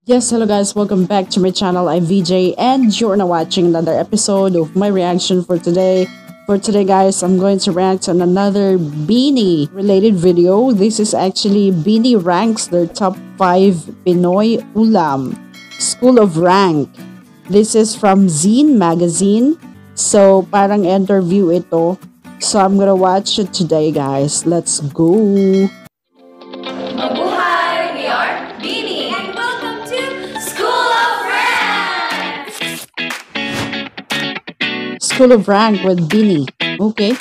Yes, hello guys, welcome back to my channel. I'm VJ and you're now watching another episode of my reaction for today. For today guys, I'm going to react on another Beanie related video. This is actually Beanie ranks their top 5 Pinoy Ulam, School of Rank. This is from Zine Magazine. So parang interview ito. So I'm gonna watch it today guys. Let's go! Mabuhay! We are Beanie! And welcome to School of Rank! School of Rank with Beanie. Okay.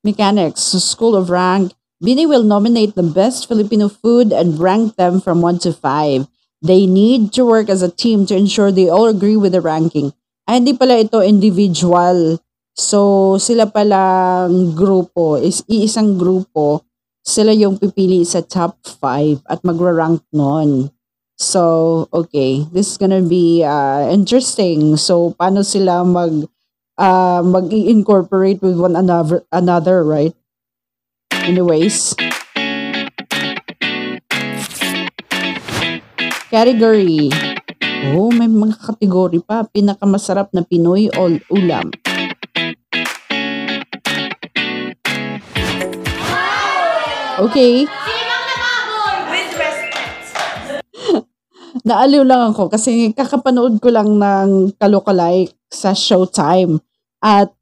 Mechanics. So School of Rank. Beanie will nominate the best Filipino food and rank them from 1 to 5. They need to work as a team to ensure they all agree with the ranking. Ay, hindi pala ito individual. So, sila palang grupo, is iisang grupo, sila yung pipili sa top 5 at magra-rank nun. So, okay, this is gonna be interesting. So, paano sila mag-incorporate with one another, right? Anyways. Category. Oh, may mga kategory pa. Pinakamasarap na Pinoy ulam. Okay. With respect. Naaliw lang ako kasi kakapanood ko lang ng Kalokalike sa Showtime. At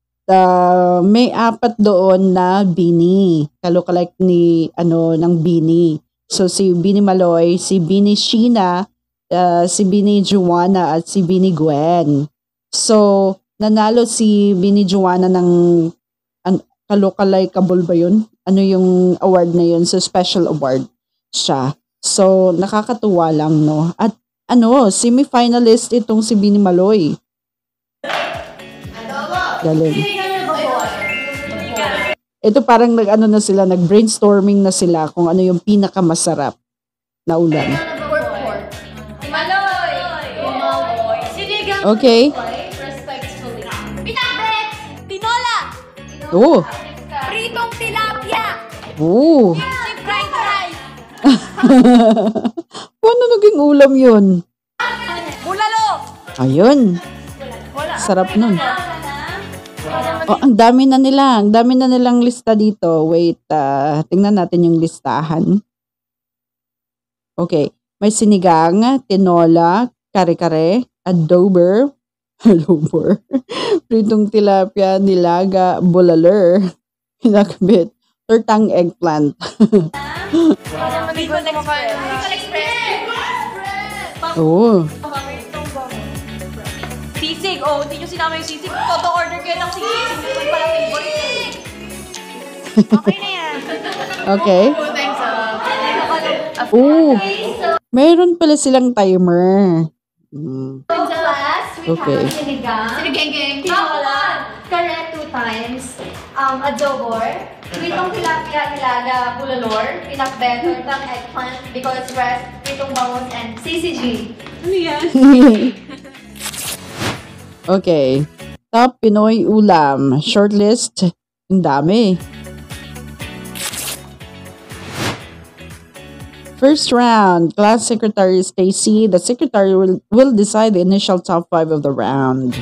may 4 doon na Beanie. Kalokalike ng Beanie. So si Beanie Maloy, si Beanie Sheena, si Beanie Joanna at si Beanie Gwen. So nanalo si Beanie Joanna ng Kalokalikeable ba yun? Ano yung award na yun? So special award siya. So nakakatuwa lang, no? At semi-finalist itong si Beanie Maloy. Galing. Ito parang nag-brainstorming na sila kung ano yung pinakamasarap na ulam. Maloy! Sinigang! Okay. Respectfully. Pinabret! Tinola! Oh. Pritong tilapia! Oh. Chip fried rice! Paano naging ulam yun? Bulalo! Ayun. Sarap nun. Oh, ang dami na nila. Ang dami na nilang lista dito. Wait, tingnan natin yung listahan. Okay. May sinigang, tinola, kare-kare, adobo, pritong tilapia, nilaga, bulaler, pinakbit, tortang eggplant. Bicol Express! Oh. Sisig! Oh, hindi nyo sinama yung sisig. Todo order kayo ng sisig. Sisig pala favorite. Okay na yan. Okay. Thanks. Oh. Meron pala silang timer. Okay. Sinigang. Tinola, kare 2 times, adobo, pritong tilapia, nilaga, bulalor, pinakbet, tortang eggplant, Bicol Express, pritong bangus, and CCG. Okay. Top Pinoy ulam. Shortlist. Ang dami. First round. Class Secretary Stacy. The secretary will decide the initial top 5 of the round.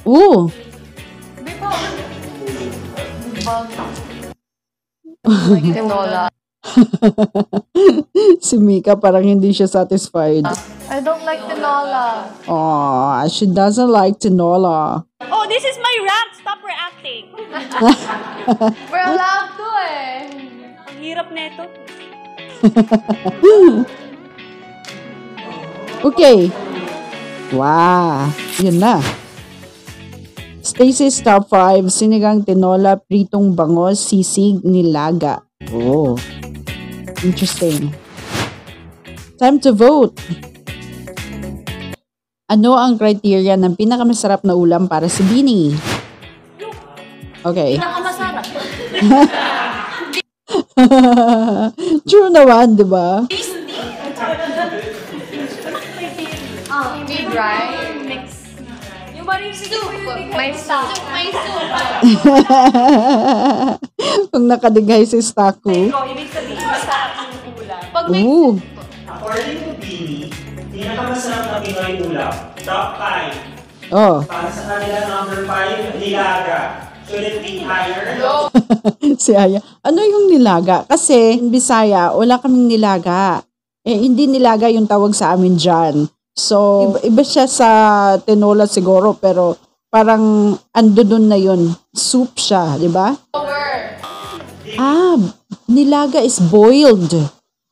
Ooh. Tinola. Si Mika parang hindi siya satisfied. I don't like tinola. Aw, she doesn't like tinola. Oh, this is my rant. Stop reacting. We're allowed to eh. Ang hirap neto. Okay. Wow. Yun na. Stacy's top 5, sinigang tinola, pritong bangos, sisig, nilaga. Oh. Interesting. Time to vote. Ano ang criteria ng pinakamasarap na ulam para si Beanie? Okay. Pinakamasarap. True naman, di ba? Deep dry. Mix. Yung Soup. May soup. May soup. Kung nakadigay si Staku. Ikaw, ibig sabihin, masarap yung ulam. Pag may Ooh. According to Bini, pinakamasarap na Pinoy ulam, top 5. Oh. Para sa kanila, number 5, nilaga. Should it be higher? Si Aya. Ano yung nilaga? Kasi in Bisaya, wala kaming nilaga. Hindi nilaga yung tawag sa amin dyan. So, iba siya sa tinola siguro, pero parang ando dun na yun. Soup siya, di ba? Ah, nilaga is boiled.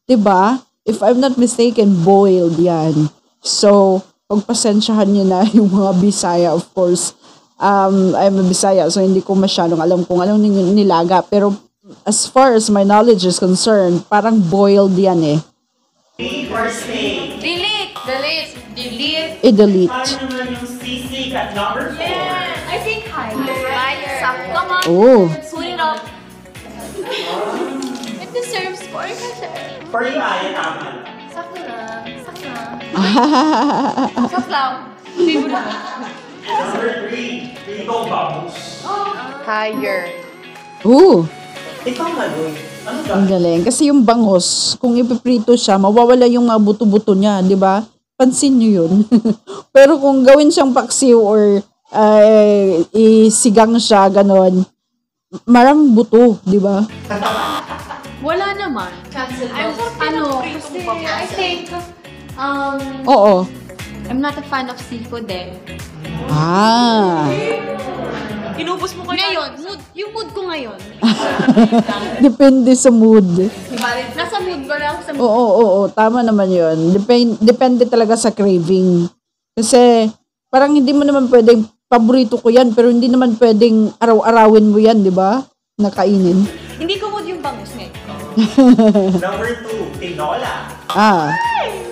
Di ba? If I'm not mistaken, boiled yan. So, pagpasensyahan nyo na yung mga Bisaya, of course. I'm a Bisaya, so hindi ko masyadong alam kung anong nilaga. Pero as far as my knowledge is concerned, parang boiled yan eh. Delete or stay? delete. Delete. Delete. I-delete. Paano naman yung sisig at number 4? I think higher. Sakto. Come on. Oh. Put it up. It deserves 4 kasi. For you, Aya, tama. Sakto na. Sakto na. Ah, Sakto lang. Favorite. Number 3, Rico Bangus. Higher. Ooh, Ikaw, Maloy. Ano ba? ang galing. Kasi yung bangos, kung ipiprito siya, mawawala yung mga buto-buto niya, di ba? Pansin nyo yun. Pero kung gawin siyang paksiw or isigang siya, ganon, maraming buto, di ba? Wala naman. Kasi I think, Oo. I'm not a fan of seafood eh. Ah. Inubos mo Ngayon, yung mood ko ngayon. Depende sa mood. Nasa mood ko lang sa mood. Oo. Tama naman yun. Depende talaga sa craving. Kasi, parang hindi mo naman pwedeng, paborito ko yan, pero hindi naman pwedeng araw-arawin mo yan, di ba? Nakainin. Hindi ko mood yung bangus ngayon. Number 2, tinola. Ah.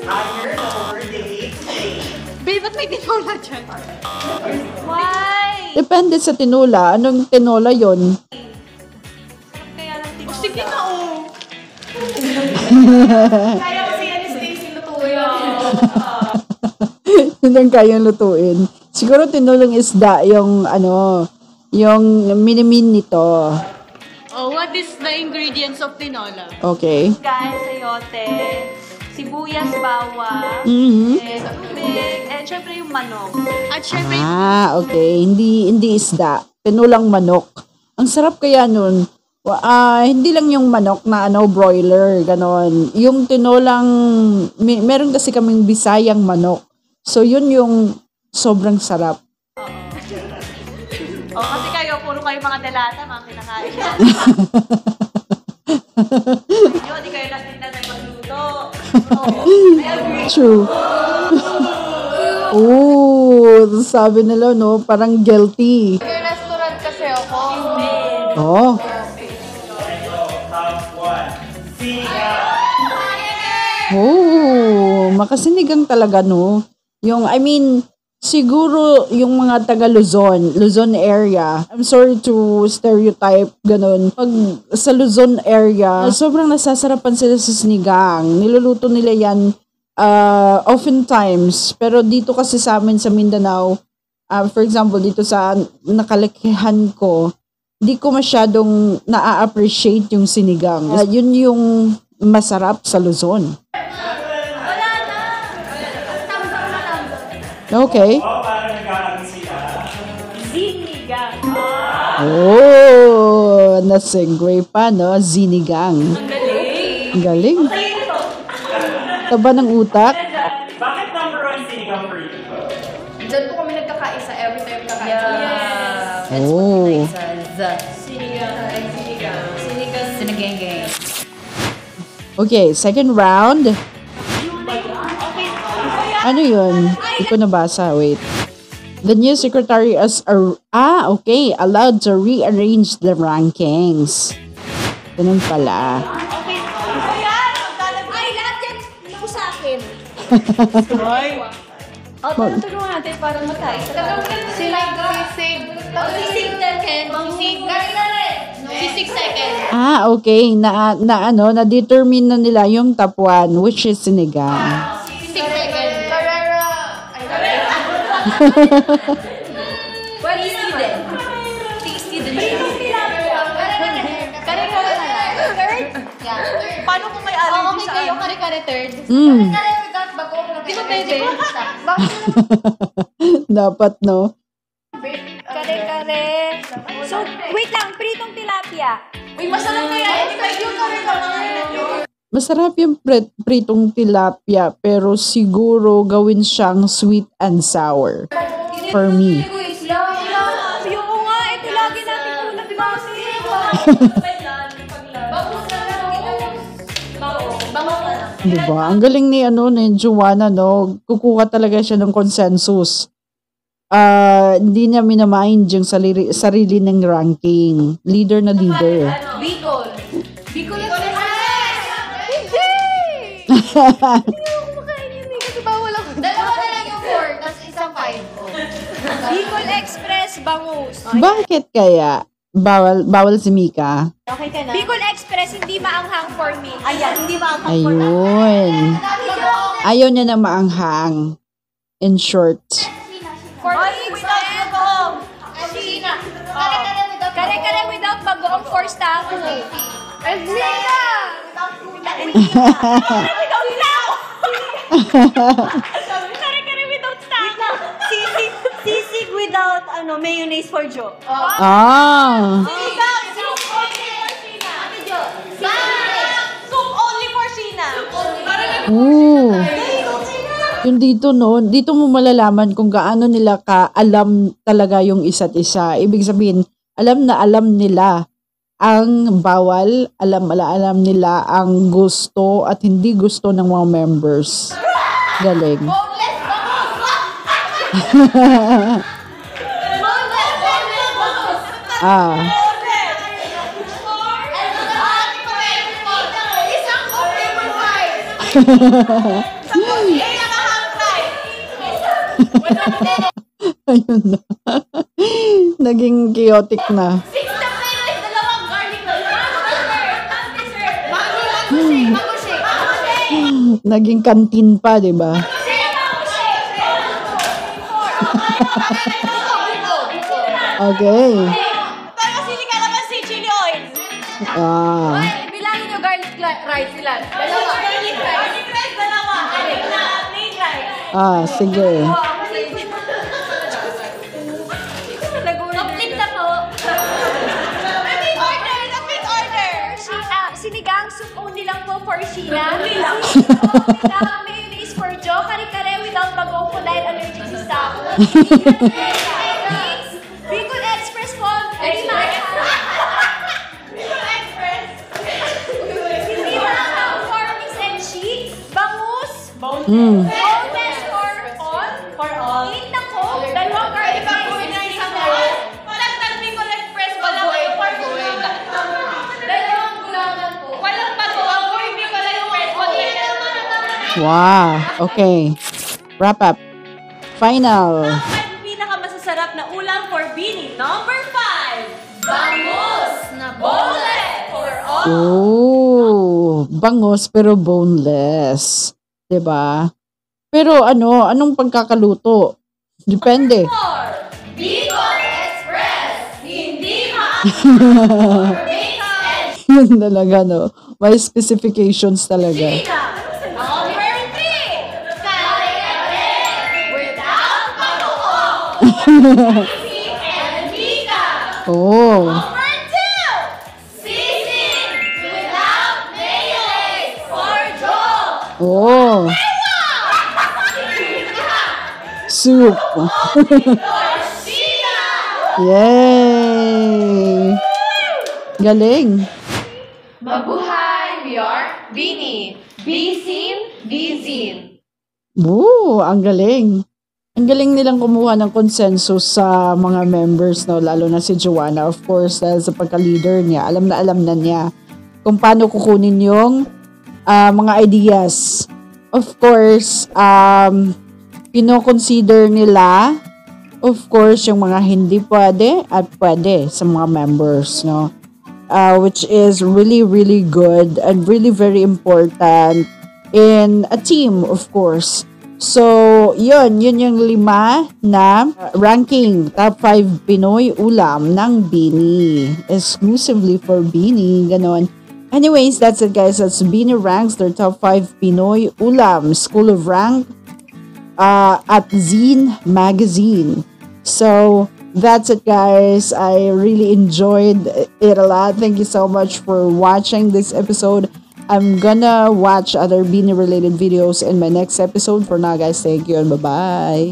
Higher, lower, delete, stay. Babe, ba't may tinola dyan? Why? Depende sa tinola. Anong tinola yon? Kaya lang tingin. Sige na, oh. Kaya kasi yan is Stacy lutuin. Yun ang kayang lutuin. Siguro tinulong isda yung yung minimin nito. Oh, what is the ingredients of tinola? Okay. Guys, sayote, sibuyas, bawang, Mhm. tubig, and syempre yung manok. At syempre, Ah, okay. Hindi isda. Tinulang manok. Ang sarap kaya nun. Hindi lang yung manok na broiler, ganon. Yung tinulang, meron kasi kaming Bisayang manok. So, yun yung sobrang sarap. Oh, kasi kayo, puro kayo mga dalata, mga kinakain. Yun, di kayo natin magluto. Oh, I agree. True. Ooh, sabi nila, no? Parang guilty. yung restaurant kasi ako. Oh. Top 1, sinigang. Oh, makasinigang talaga, no? Siguro yung mga taga Luzon area. I'm sorry to stereotype, ganun. Pag sa Luzon area, sobrang nasasarapan sila sa sinigang. Niluluto nila yan oftentimes. Pero dito kasi sa amin sa Mindanao, for example, dito sa nakalakihan ko, di ko masyadong na-appreciate yung sinigang. Yun yung masarap sa Luzon. Okay. Oh, parang nagkakaroon sila. Sinigang. Oh, nasegue pa, no? Zinigang. Ang galing. Ang galing. Ayun ito. Taba ng utak. Bakit number 1 sinigang for you? Diyan po kami nagkakaisa every time kakain. Yes. Oh. Sinigang. Okay, second round. Ano yun? Hindi ko nabasa. Wait. The new secretary allowed to rearrange the rankings. Ganun pala. Ay, lahat yan mo sa akin. Tulungan natin para matay. Sila sisig second. Sisig second. Ah, okay. Na-determine na nila yung top 1, which is sinigang. Sisig second. Pritong tilapia. Kare-kare na lang. Third? Yeah, third. Paano kung may allergy sa kayo, ano? kare-kare third. Kare-kare without bagoong na Di ba pwede? Dapat, no? Kare-kare. So, wait lang. Pritong tilapia. Uy, masarap na yan. Hindi kayo yung kare-kare. Masarap yung pritong tilapia, pero siguro gawin siyang sweet and sour. For me. Yung nga, ito lagi natin ulam. Di ba kasi? Diba? Ang galing ni Joanna, no? Kukuha talaga siya ng consensus. Hindi niya minamind yung sarili ng ranking. Leader na leader. Bicol. Bicol Express. Hindi ako kumakain yun eh. Kasi bawal ako. Dalawa na lang yung 4, tapos isang 5. Bicol Express, bangus. Bakit kaya? Bawal si Mika? Okay ka na? Bicol Express, hindi maanghang for me. Ayan, hindi ba ang Ayun. Ayaw niya na maanghang. In short. For Ay, me, without bagoong. Kusina. kare-kare without bagoong forced ako. Mika! Without tao! Kare-kare without tao. Sisig without mayonnaise for Joe. Ah. Soup only for Sheena. Ooh. Yung dito, no? Dito mo malalaman kung gaano nila ka-alam talaga yung isa't isa. Ibig sabihin, alam na alam nila ang bawal, alam nila ang gusto at hindi gusto ng mga members. Galing. Ah. Ayun na. Naging chaotic na. Naging kantin pa, di ba? Okay. Pero sili ka naman si chili oil. Ah. Bilangin nyo garlic rice sila. Dalawa. Garlic rice, dalawa. Plain rice. Ah, sige. Complete na po. Repeat order. Sinigang soup only lang po for Sheena. Only lang. Mayonnaise for Joe. Kare-kare without bagoong po dahil allergic si Sako. Bicol Express po. Hindi maanghang for Miss and She. Bangus. Boneless for all. For all. Eat na ko. Dalawang garlic rice. Walang Bicol Express, walang for Bicol. Dalawang gulaman po. Walang bagoong for Bicol Express. Wow. Okay. Wrap up. Final. Ang pinakamasasarap na ulam for Bini, number 5. Bangus na boneless for all. Oh, bangos pero boneless. 'Di ba? Pero anong pagkakaluto? Depende. Bicol Express, hindi Yun talaga, no? May specifications talaga. Number 3. Kare-kare without bagoong. Sisig and Mika. Oh. Number 2. Sisig without mayonnaise for Joe. Oh. Soup. Sheena. Yay! Galing. Mabuhay, we are Bini. Be seen, be seen. Woo, ang galing. Ang galing nilang kumuha ng consensus sa mga members, no? Lalo na si Joanna, of course, dahil sa pagka-leader niya. Alam na niya kung paano kukunin yung mga ideas. Of course, pino-consider nila, of course, yung mga hindi pwede at pwede sa mga members, no? Which is really, really good and really very important in a team, of course. So, yun yung 5 na ranking top 5 Pinoy ulam ng Bini. Exclusively for Bini, ganon. Anyways, that's it guys. That's Bini ranks their top 5 Pinoy ulam. School of Rank at Zine Magazine. So, that's it guys. I really enjoyed it a lot. Thank you so much for watching this episode. I'm gonna watch other Bini related videos in my next episode. For now guys, thank you and bye-bye.